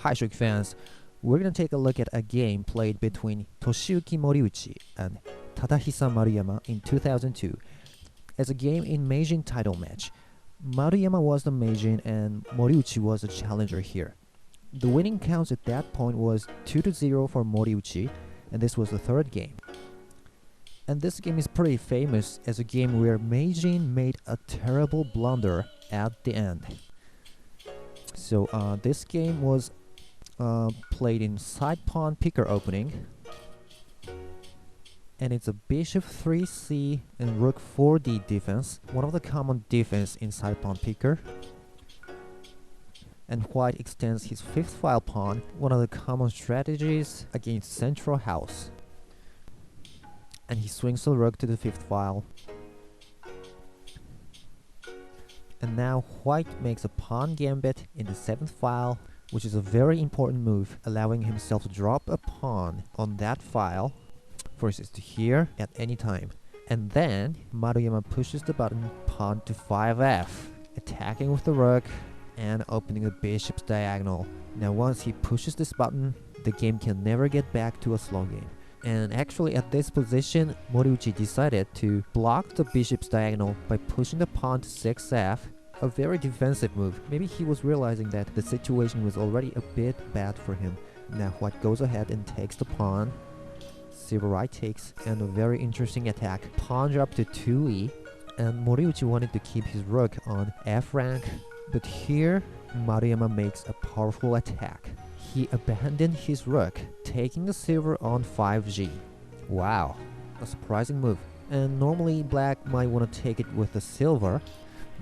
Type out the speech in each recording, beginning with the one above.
Hi Shogi fans, we're gonna take a look at a game played between Toshiyuki Moriuchi and Tadahisa Maruyama in 2002 as a game in Meijin title match. Maruyama was the Meijin and Moriuchi was the challenger here. The winning counts at that point was 2-0 for Moriuchi, and this was the third game. And this game is pretty famous as a game where Meijin made a terrible blunder at the end. So this game was played in side pawn picker opening, and it's a bishop 3c and rook 4d defense, one of the common defense in side pawn picker. And white extends his fifth file pawn, one of the common strategies against central house. And he swings the rook to the fifth file. And now white makes a pawn gambit in the seventh file, which is a very important move, allowing himself to drop a pawn on that file, for instance to here, at any time. And then Maruyama pushes the button pawn to 5f, attacking with the rook and opening the bishop's diagonal. Now once he pushes this button, the game can never get back to a slow game. And actually at this position, Moriuchi decided to block the bishop's diagonal by pushing the pawn to 6f, a very defensive move. Maybe he was realizing that the situation was already a bit bad for him. Now white goes ahead and takes the pawn, silver right takes, and a very interesting attack. Pawn drop to 2e, and Moriuchi wanted to keep his rook on f rank, but here Maruyama makes a powerful attack. He abandoned his rook, taking the silver on 5g. Wow, a surprising move. And normally black might want to take it with the silver,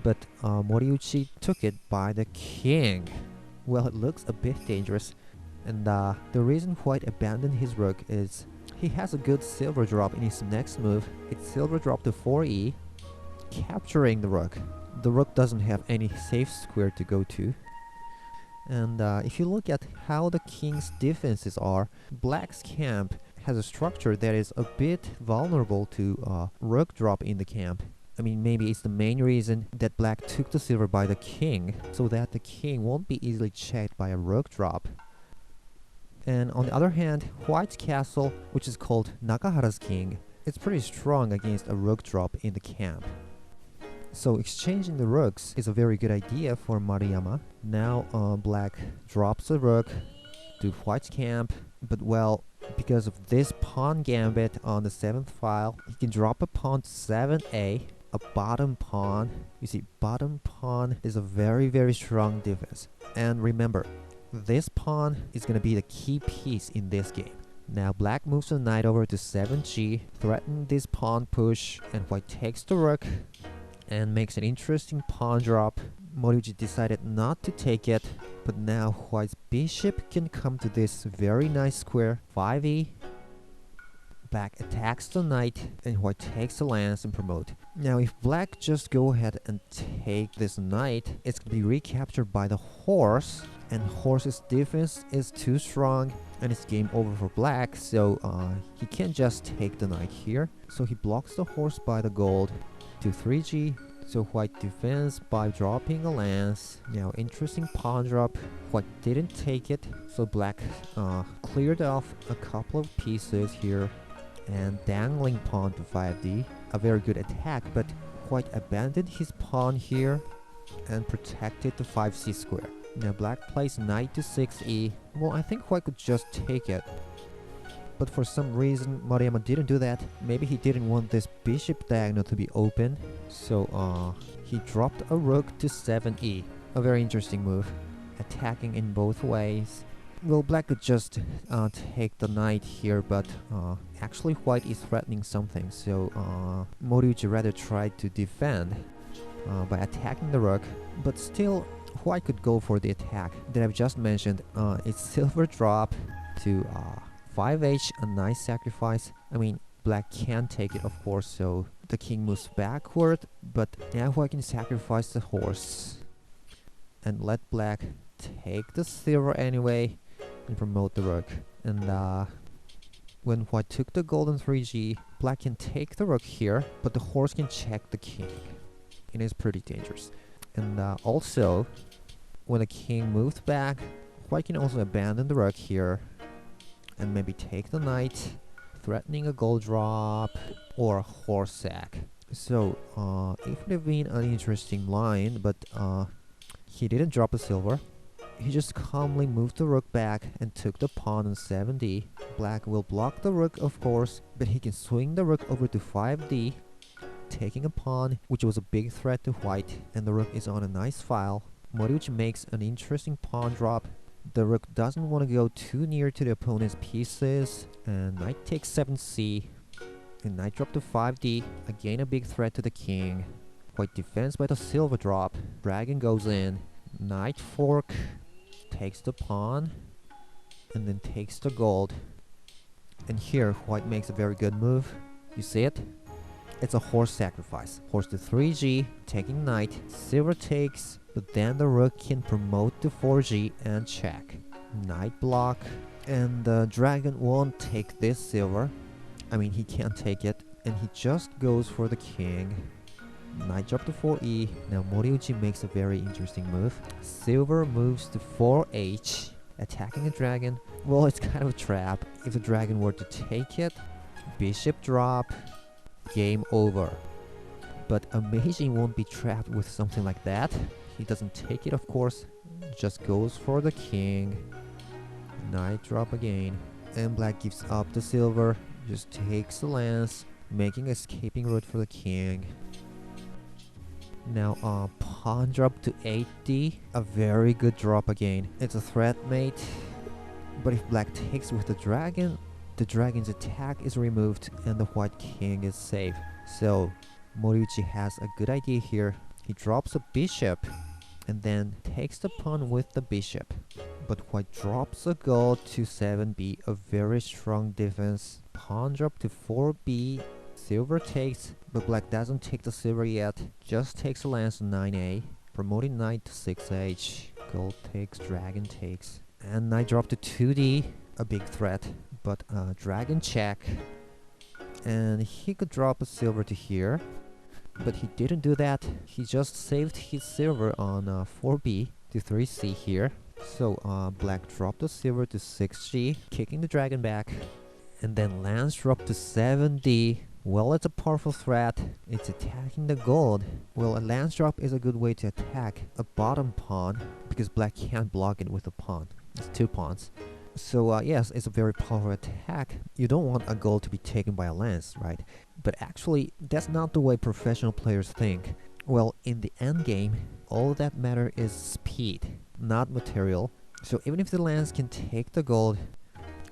but Moriuchi took it by the king. Well, it looks a bit dangerous, and the reason white abandoned his rook is he has a good silver drop in his next move. It's silver drop to 4e, capturing the rook. The rook doesn't have any safe square to go to. And if you look at how the king's defenses are, black's camp has a structure that is a bit vulnerable to rook drop in the camp. I mean, maybe it's the main reason that black took the silver by the king, so that the king won't be easily checked by a rook drop. And on the other hand, white's castle, which is called Nakahara's king, is pretty strong against a rook drop in the camp. So exchanging the rooks is a very good idea for Maruyama. Now black drops the rook to white's camp, but well, because of this pawn gambit on the 7th file, he can drop a pawn to 7a, a bottom pawn. You see, bottom pawn is a very strong defense. And remember, this pawn is going to be the key piece in this game. Now black moves the knight over to 7g, threatening this pawn push, and white takes the rook and makes an interesting pawn drop. Moriuchi decided not to take it, but now white's bishop can come to this very nice square, 5e. Black attacks the knight, and white takes the lance and promote. Now if black just go ahead and take this knight, it's going to be recaptured by the horse, and horse's defense is too strong, and it's game over for black, so he can't just take the knight here. So he blocks the horse by the gold to 3g, so white defends by dropping a lance. Now interesting pawn drop. White didn't take it, so black cleared off a couple of pieces here, and dangling pawn to 5d, a very good attack, but white abandoned his pawn here and protected the 5c square. Now black plays knight to 6e. Well, I think white could just take it, but for some reason Maruyama didn't do that. Maybe he didn't want this bishop diagonal to be open, so he dropped a rook to 7e. A very interesting move, attacking in both ways. Well, black could just take the knight here, but actually white is threatening something, so Moriuchi rather tried to defend by attacking the rook, but still white could go for the attack that I've just mentioned. It's silver drop to 5h, a nice sacrifice. I mean, black can take it, of course, so the king moves backward, but now white can sacrifice the horse and let black take the silver anyway and promote the rook. And when white took the golden 3g, black can take the rook here, but the horse can check the king. It is pretty dangerous. And also, when the king moved back, white can also abandon the rook here and maybe take the knight, threatening a gold drop or a horse sack. So it would have been an interesting line, but he didn't drop a silver. He just calmly moved the rook back and took the pawn on 7d. Black will block the rook, of course, but he can swing the rook over to 5d, taking a pawn, which was a big threat to white, and the rook is on a nice file. Moriuchi makes an interesting pawn drop. The rook doesn't want to go too near to the opponent's pieces, and knight takes 7c, and knight drop to 5d, again a big threat to the king. White defends by the silver drop, dragon goes in, knight fork, takes the pawn, and then takes the gold. And here white makes a very good move. You see it? It's a horse sacrifice. Horse to 3g, taking knight, silver takes, but then the rook can promote to 4g and check. Knight block, and the dragon won't take this silver. I mean, he can't take it, and he just goes for the king. Knight drop to 4e. Now Moriuchi makes a very interesting move. Silver moves to 4h, attacking a dragon. Well, it's kind of a trap. If the dragon were to take it, bishop drop, game over. But a Meijin won't be trapped with something like that. He doesn't take it, of course, just goes for the king. Knight drop again. And black gives up the silver, just takes the lance, making an escaping route for the king. Now pawn drop to 8d, a very good drop again. It's a threat mate, but if black takes with the dragon's attack is removed and the white king is safe. So Moriuchi has a good idea here. He drops a bishop and then takes the pawn with the bishop. But white drops a gold to 7b, a very strong defense. Pawn drop to 4b, silver takes, but black doesn't take the silver yet, just takes a lance to 9a, promoting knight to 6h. Gold takes, dragon takes, and knight drop to 2d, a big threat, but dragon check, and he could drop a silver to here, but he didn't do that. He just saved his silver on 4b to 3c here. So black dropped the silver to 6g, kicking the dragon back, and then lance drop to 7d. Well, it's a powerful threat. It's attacking the gold. Well, a lance drop is a good way to attack a bottom pawn, because black can't block it with a pawn. It's 2 pawns. So yes, it's a very powerful attack. You don't want a gold to be taken by a lance, right? But actually, that's not the way professional players think. Well, in the end game, all that matter is speed, not material. So even if the lance can take the gold,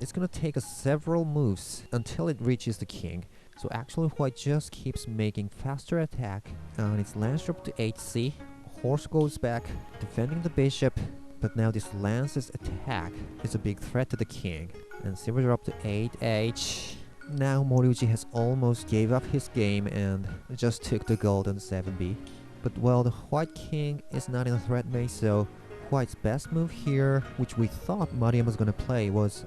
it's gonna take us several moves until it reaches the king. So actually white just keeps making faster attack, and it's lance drop to 8c, horse goes back, defending the bishop, but now this lance's attack is a big threat to the king, and silver drop to 8h. Now Moriuchi has almost gave up his game and just took the gold on 7b. But well, the white king is not in a threat maze, so white's best move here, which we thought Maruyama was gonna play, was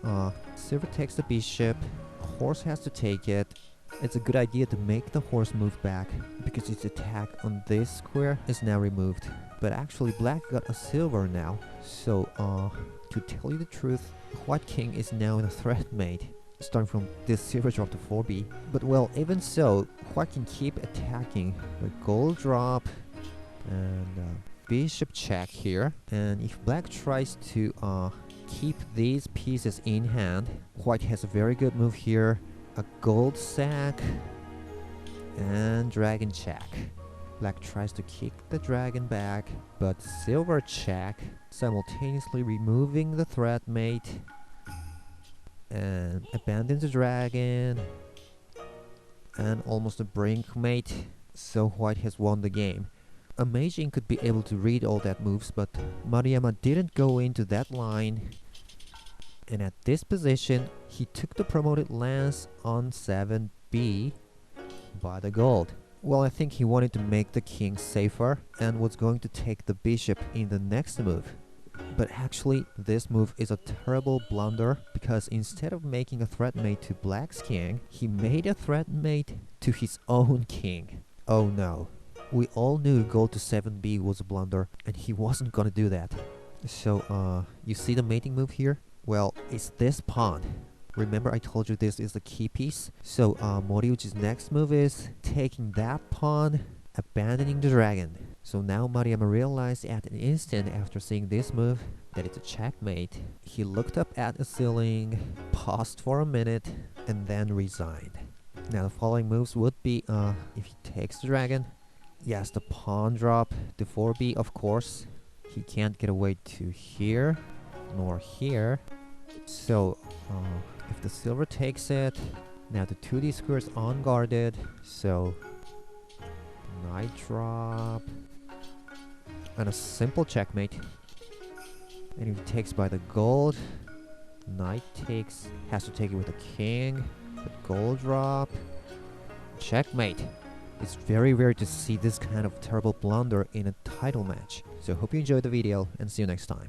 silver takes the bishop, horse has to take it. It's a good idea to make the horse move back, because its attack on this square is now removed. But actually black got a silver now, so to tell you the truth, white king is now in a threat mate, starting from this silver drop to 4b. But well, even so, white can keep attacking with gold drop and bishop check here. And if black tries to keep these pieces in hand, white has a very good move here. A gold sack and dragon check. Black tries to kick the dragon back, but silver check, simultaneously removing the threat mate, and abandons the dragon, and almost a brink mate. So white has won the game. A Meijin could be able to read all that moves, but Maruyama didn't go into that line. And at this position, he took the promoted lance on 7b by the gold. Well, I think he wanted to make the king safer and was going to take the bishop in the next move. But actually, this move is a terrible blunder, because instead of making a threat mate to black's king, he made a threat mate to his own king. Oh no. We all knew gold to 7b was a blunder, and he wasn't gonna do that. So, you see the mating move here? Well, it's this pawn. Remember I told you this is the key piece? So, Moriuchi's next move is taking that pawn, abandoning the dragon. So now Maruyama realized at an instant after seeing this move that it's a checkmate. He looked up at the ceiling, paused for a minute, and then resigned. Now the following moves would be, if he takes the dragon, yes, the pawn drop, the 4B, of course. He can't get away to here, nor here. So, if the silver takes it, now the 2D square is unguarded, so knight drop, and a simple checkmate. And if he takes by the gold, knight has to take it with a king, but gold drop, checkmate. It's very rare to see this kind of terrible blunder in a title match. So hope you enjoyed the video and see you next time.